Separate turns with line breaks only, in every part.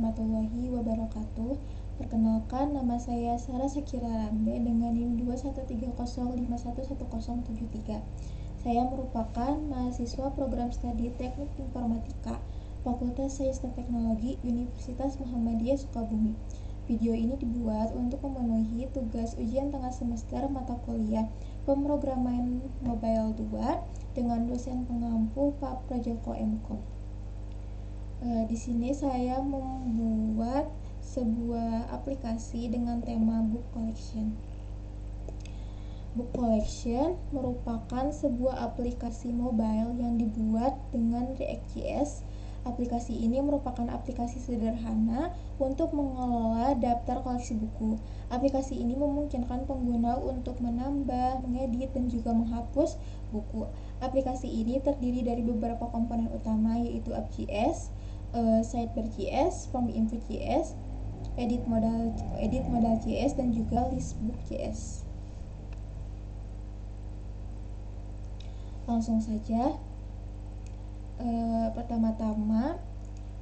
warahmatullahi wabarakatuh. Perkenalkan, nama saya Sarah Sakira Rambe dengan NIM 21305111073. Saya merupakan mahasiswa program studi Teknik Informatika, Fakultas Sains dan Teknologi, Universitas Muhammadiyah Sukabumi. Video ini dibuat untuk memenuhi tugas ujian tengah semester mata kuliah Pemrograman Mobile 2 dengan dosen pengampu Pak Projoko M.Com. Di sini saya membuat sebuah aplikasi dengan tema Book Collection. Book Collection merupakan sebuah aplikasi mobile yang dibuat dengan React.js. Aplikasi ini merupakan aplikasi sederhana untuk mengelola daftar koleksi buku. Aplikasi ini memungkinkan pengguna untuk menambah, mengedit, dan juga menghapus buku. Aplikasi ini terdiri dari beberapa komponen utama, yaitu app.js, sidebar.js, forminfo.js, edit modal.js, dan juga listbook.js. Langsung saja. Pertama-tama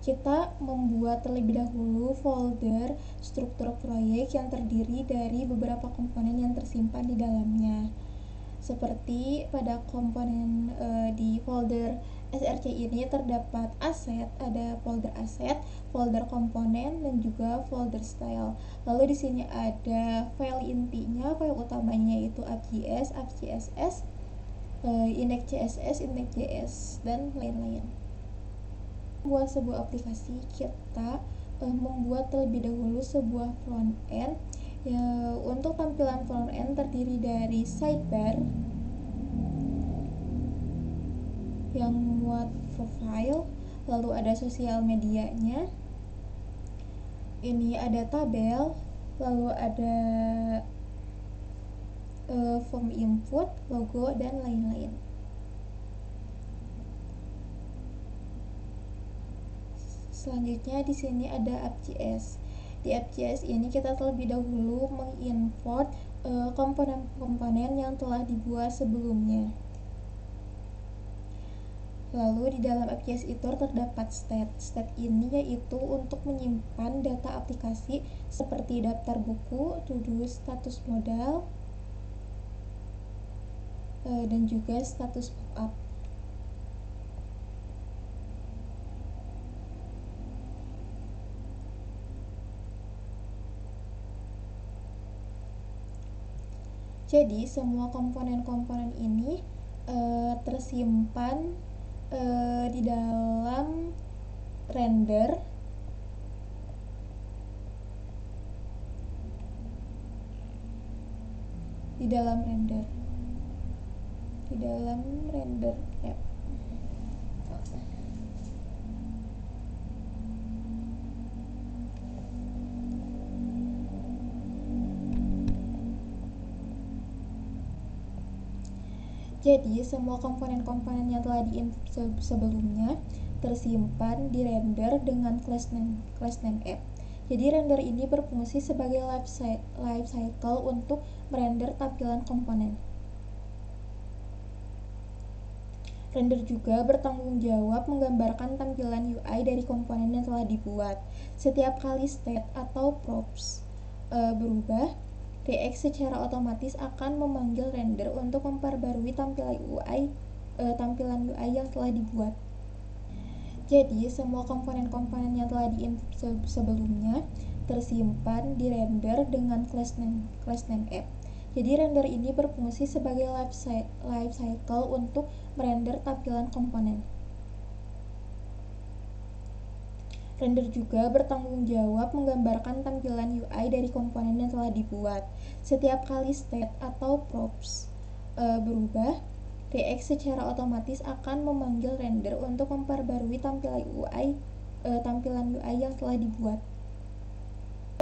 kita membuat terlebih dahulu folder struktur proyek yang terdiri dari beberapa komponen yang tersimpan di dalamnya. Seperti pada komponen di folder src ini terdapat aset, ada folder aset, folder komponen, dan juga folder style. Lalu di sini ada file intinya, file utamanya yaitu app.js, app.css, index.css, index.js, dan lain-lain. Buat sebuah aplikasi, kita membuat terlebih dahulu sebuah front end. Untuk tampilan front end terdiri dari sidebar yang memuat profile, lalu ada sosial medianya, ini ada tabel, lalu ada form input, logo, dan lain-lain. Selanjutnya di sini ada app.js. Di app.js ini kita terlebih dahulu mengimport komponen-komponen yang telah dibuat sebelumnya. Lalu di dalam app.js itu terdapat state. State ini yaitu untuk menyimpan data aplikasi seperti daftar buku, to-do, status modal, dan juga status pop-up. Jadi semua komponen-komponen ini tersimpan di dalam render. Di dalam render app. Jadi semua komponen-komponen yang telah diinput sebelumnya tersimpan di render dengan class name app. Jadi render ini berfungsi sebagai life cycle untuk merender tampilan komponen. Render juga bertanggung jawab menggambarkan tampilan UI dari komponen yang telah dibuat. Setiap kali state atau props berubah, React secara otomatis akan memanggil render untuk memperbarui tampilan UI yang telah dibuat. Jadi, semua komponen-komponen yang telah diinput sebelumnya tersimpan di render dengan class name app. Jadi, render ini berfungsi sebagai life cycle untuk merender tampilan komponen. Render juga bertanggung jawab menggambarkan tampilan UI dari komponen yang telah dibuat. Setiap kali state atau props berubah, React secara otomatis akan memanggil render untuk memperbarui tampilan UI yang telah dibuat.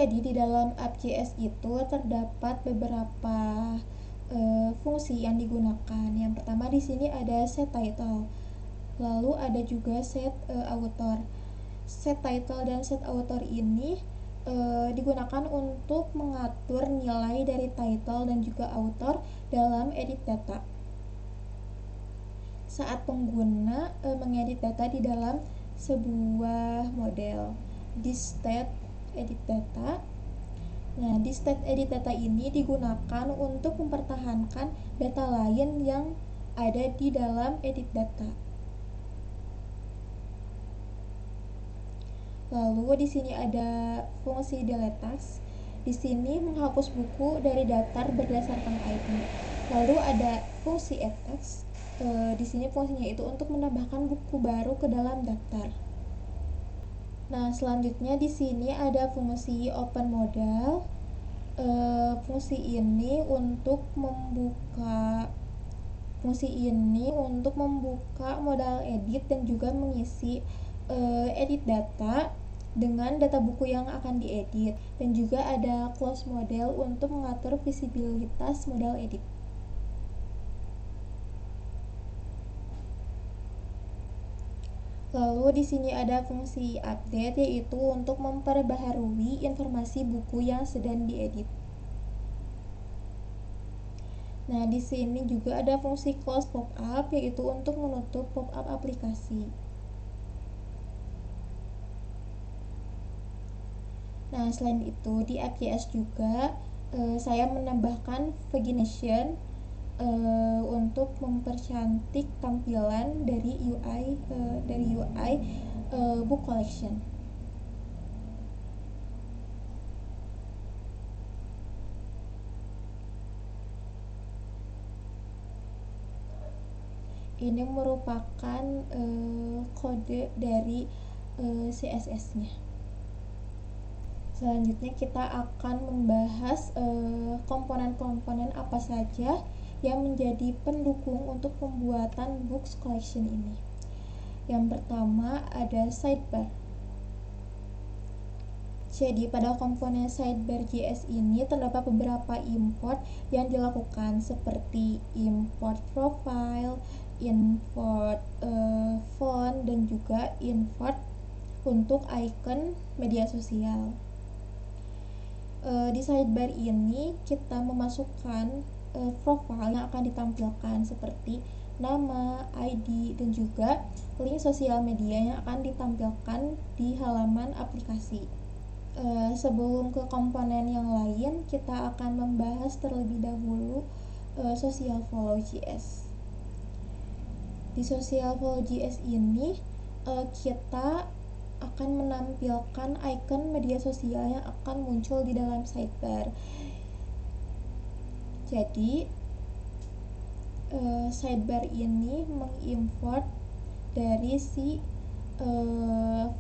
Jadi di dalam app.js itu terdapat beberapa fungsi yang digunakan. Yang pertama di sini ada set title, lalu ada juga set author. Set title dan set author ini digunakan untuk mengatur nilai dari title dan juga author dalam edit data. Saat pengguna mengedit data di dalam sebuah model. State Edit Data. Nah, di State Edit Data ini digunakan untuk mempertahankan data lain yang ada di dalam edit data. Lalu di sini ada fungsi delete task. Di sini menghapus buku dari daftar berdasarkan ID. Lalu ada fungsi add text. Di sini fungsinya itu untuk menambahkan buku baru ke dalam daftar. Nah, selanjutnya di sini ada fungsi open modal. Fungsi ini untuk membuka modal edit dan juga mengisi edit data dengan data buku yang akan diedit, dan juga ada close model untuk mengatur visibilitas modal edit. Lalu di sini ada fungsi update, yaitu untuk memperbaharui informasi buku yang sedang diedit. Nah, di sini juga ada fungsi close pop-up, yaitu untuk menutup pop-up aplikasi. Nah, selain itu di AppJS juga saya menambahkan pagination untuk mempercantik tampilan dari UI book collection. Ini merupakan kode dari CSS-nya. Selanjutnya kita akan membahas komponen-komponen apa saja yang menjadi pendukung untuk pembuatan books collection ini. Yang pertama ada sidebar. Jadi pada komponen sidebar JS ini terdapat beberapa import yang dilakukan, seperti import profile, import font, dan juga import untuk icon media sosial. Di sidebar ini kita memasukkan profile yang akan ditampilkan, seperti nama, ID, dan juga link sosial media yang akan ditampilkan di halaman aplikasi. Sebelum ke komponen yang lain, kita akan membahas terlebih dahulu social follow JS. Di social follow JS ini kita akan menampilkan icon media sosial yang akan muncul di dalam sidebar. Jadi sidebar ini mengimport dari si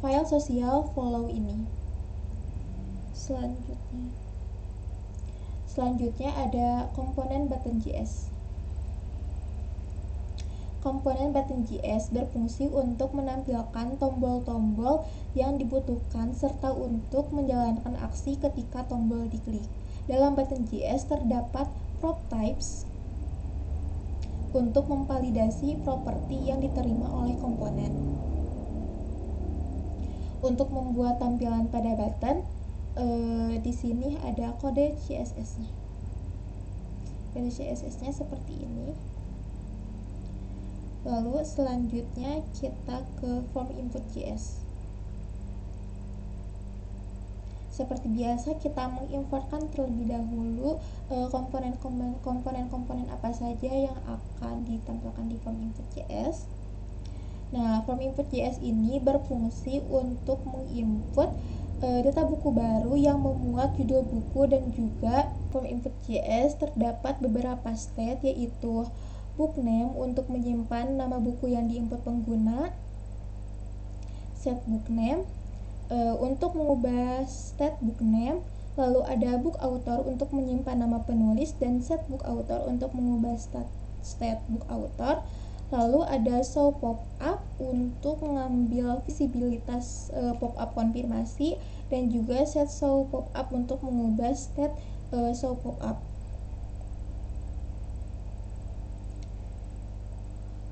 file sosial follow ini. Selanjutnya ada komponen button.js. Komponen button.js berfungsi untuk menampilkan tombol-tombol yang dibutuhkan serta untuk menjalankan aksi ketika tombol diklik. Dalam button.js terdapat prop types untuk memvalidasi properti yang diterima oleh komponen. Untuk membuat tampilan pada button, di sini ada kode CSS-nya. Kode CSS-nya seperti ini. Lalu selanjutnya kita ke form input.js. Seperti biasa, kita mengimportkan terlebih dahulu komponen-komponen apa saja yang akan ditampilkan di form input.js. Nah, form input.js ini berfungsi untuk menginput data buku baru yang memuat judul buku, dan juga form input.js terdapat beberapa state, yaitu book name untuk menyimpan nama buku yang diinput pengguna, set book name untuk mengubah state book name, lalu ada book author untuk menyimpan nama penulis, dan set book author untuk mengubah state book author. Lalu ada show pop-up untuk mengambil visibilitas pop-up konfirmasi, dan juga set show pop-up untuk mengubah state show pop-up.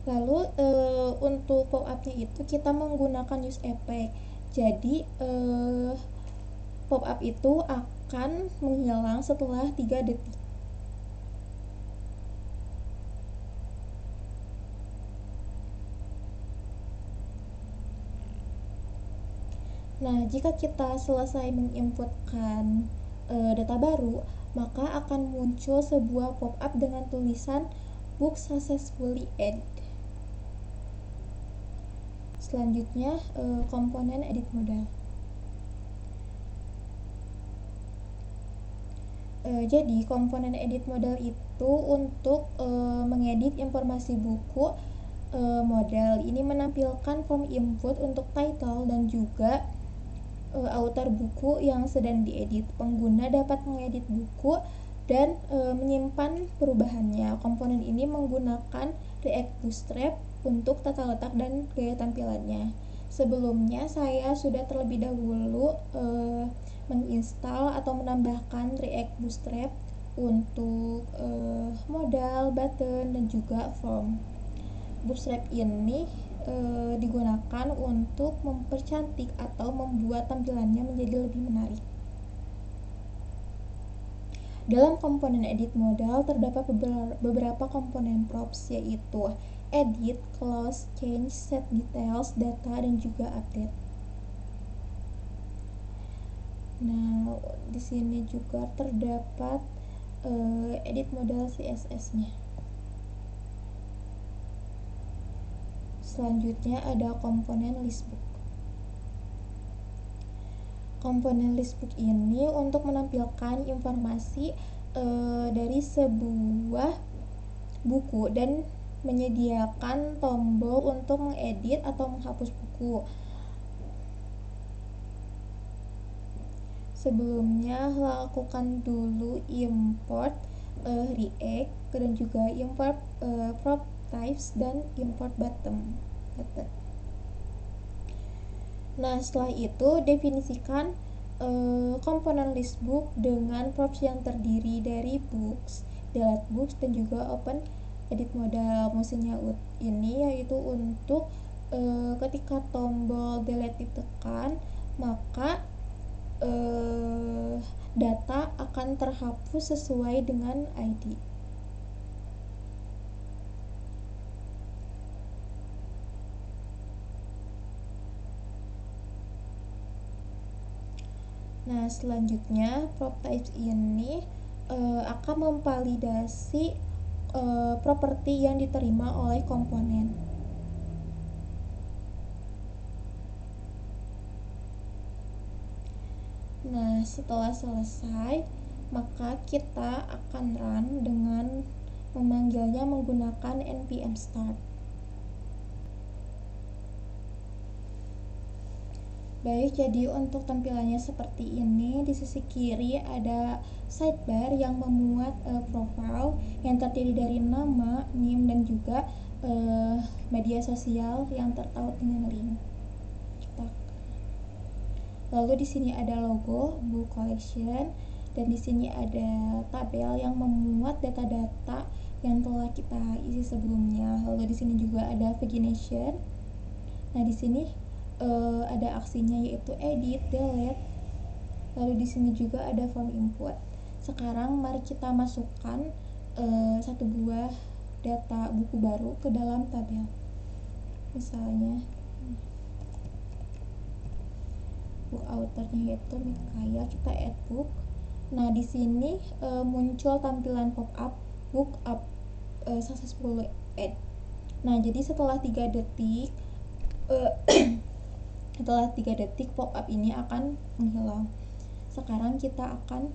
Lalu untuk pop-up-nya itu kita menggunakan use effect. Jadi pop-up itu akan menghilang setelah 3 detik. Nah, jika kita selesai menginputkan data baru, maka akan muncul sebuah pop-up dengan tulisan Book Successfully Added. Selanjutnya, komponen edit modal. Jadi, komponen edit modal itu untuk mengedit informasi buku modal. Ini menampilkan form input untuk title dan juga author buku yang sedang diedit. Pengguna dapat mengedit buku dan menyimpan perubahannya. Komponen ini menggunakan React Bootstrap untuk tata letak dan gaya tampilannya. Sebelumnya saya sudah terlebih dahulu menginstal atau menambahkan React Bootstrap untuk modal, button, dan juga form. Bootstrap ini digunakan untuk mempercantik atau membuat tampilannya menjadi lebih menarik. Dalam komponen edit modal terdapat beberapa komponen props, yaitu edit, close, change, set details, data, dan juga update. Nah, di sini juga terdapat edit modal CSS-nya. Selanjutnya ada komponen listbook. Komponen listbook ini untuk menampilkan informasi dari sebuah buku dan menyediakan tombol untuk mengedit atau menghapus buku. Sebelumnya lakukan dulu import React dan juga import prop types dan import button. Nah, setelah itu definisikan komponen listbook dengan props yang terdiri dari books, delete books, dan juga open edit modal. Fungsinya ini yaitu untuk ketika tombol delete ditekan, maka data akan terhapus sesuai dengan ID. Nah, selanjutnya prop types ini akan memvalidasi properti yang diterima oleh komponen. Nah, setelah selesai, maka kita akan run dengan memanggilnya menggunakan npm start. Baik, jadi untuk tampilannya seperti ini. Di sisi kiri ada sidebar yang memuat profile yang terdiri dari nama, name, dan juga media sosial yang tertaut dengan link. Lalu di sini ada logo book collection, dan di sini ada tabel yang memuat data-data yang telah kita isi sebelumnya. Lalu di sini juga ada pagination. Nah, di sini ada aksinya yaitu edit, delete. Lalu di sini juga ada form input. Sekarang mari kita masukkan satu buah data buku baru ke dalam tabel. Misalnya book authornya yaitu Mikaya, kita add book. Nah, di sini muncul tampilan pop-up book up successfully add. Nah, jadi setelah 3 detik pop-up ini akan menghilang. Sekarang kita akan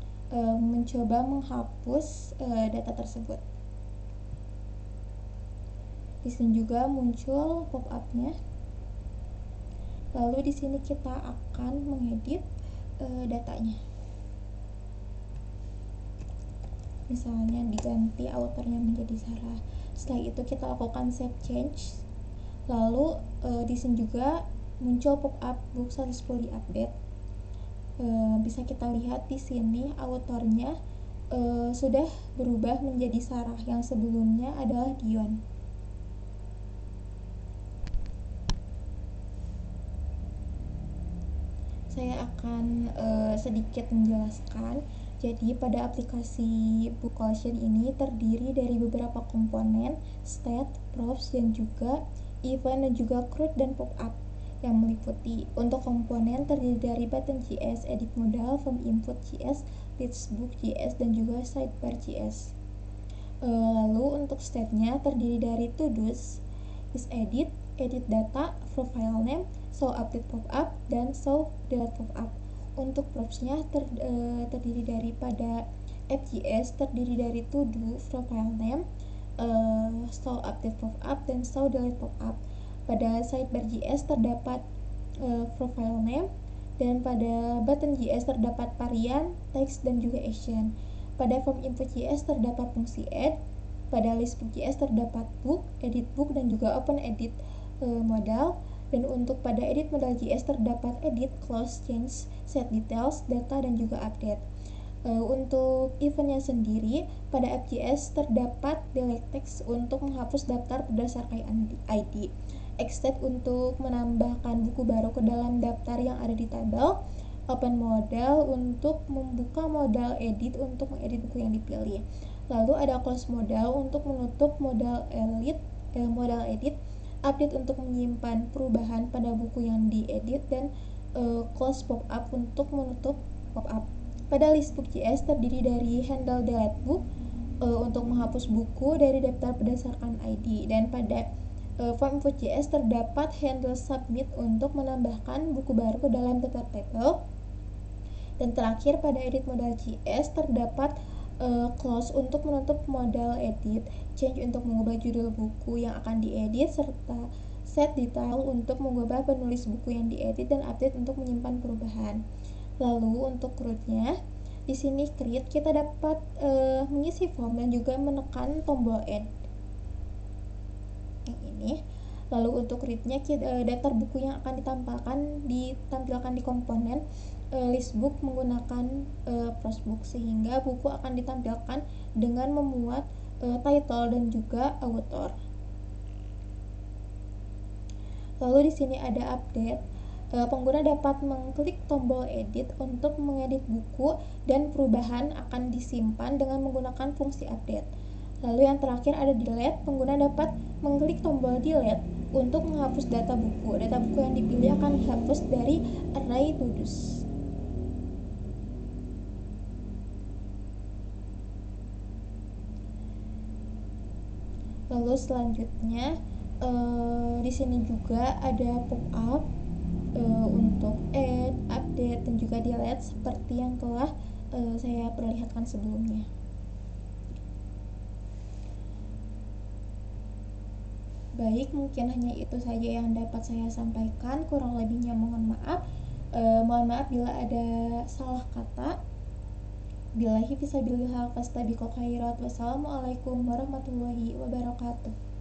mencoba menghapus data tersebut. Di sini juga muncul pop-up-nya. Lalu di sini kita akan mengedit datanya. Misalnya diganti autornya menjadi Sarah. Setelah itu kita lakukan save change. Lalu di sini juga muncul pop-up book successfully update. Bisa kita lihat di sini autornya sudah berubah menjadi Sarah, yang sebelumnya adalah Dion. Saya akan sedikit menjelaskan. Jadi pada aplikasi book collection ini terdiri dari beberapa komponen, stat, props, dan juga event, dan juga CRUD dan pop-up. yang meliputi. Untuk komponen terdiri dari button.js, edit modal, form input.js, listbook.js, dan juga sidebar.js. Lalu untuk stepnya terdiri dari to-dos, isEdit, edit data, profile name, show update pop-up, dan show delete pop-up. Untuk propsnya terdiri daripada app.js terdiri dari to-do, profile name, show update pop-up, dan show delete pop-up. Pada sidebar.js terdapat profile name, dan pada button.js terdapat varian, text, dan juga action. Pada form input.js terdapat fungsi add, pada listbook.js terdapat book, edit book, dan juga open edit modal. Dan untuk pada edit modal.js terdapat edit, close, change, set details, data, dan juga update. Untuk eventnya sendiri, pada app.js terdapat delete text untuk menghapus daftar berdasarkan ID, extend untuk menambahkan buku baru ke dalam daftar yang ada di tabel, open modal untuk membuka modal edit untuk mengedit buku yang dipilih. Lalu ada close modal untuk menutup modal edit, update untuk menyimpan perubahan pada buku yang diedit, dan close pop-up untuk menutup pop-up. Pada listbook.js terdiri dari handle delete book untuk menghapus buku dari daftar berdasarkan ID, dan pada form input.js terdapat handle submit untuk menambahkan buku baru ke dalam daftar tabel. Dan terakhir pada edit modal.js terdapat close untuk menutup modal edit, change untuk mengubah judul buku yang akan diedit, serta set detail untuk mengubah penulis buku yang diedit, dan update untuk menyimpan perubahan. Lalu untuk rootnya, di sini create kita dapat mengisi form dan juga menekan tombol add yang ini. Lalu untuk readnya daftar buku yang akan ditampilkan di komponen listbook menggunakan prosbook, sehingga buku akan ditampilkan dengan memuat title dan juga author. Lalu di sini ada update. Pengguna dapat mengklik tombol edit untuk mengedit buku, dan perubahan akan disimpan dengan menggunakan fungsi update. Lalu yang terakhir ada delete. Pengguna dapat mengklik tombol delete untuk menghapus data buku. Data buku yang dipilih akan dihapus dari array to-dos. Lalu selanjutnya di sini juga ada pop-up untuk add, update, dan juga delete seperti yang telah saya perlihatkan sebelumnya. Baik, mungkin hanya itu saja yang dapat saya sampaikan. Kurang lebihnya mohon maaf. Mohon maaf bila ada salah kata. Billahi fisabilillah fastabiqul khairat. Wassalamualaikum warahmatullahi wabarakatuh.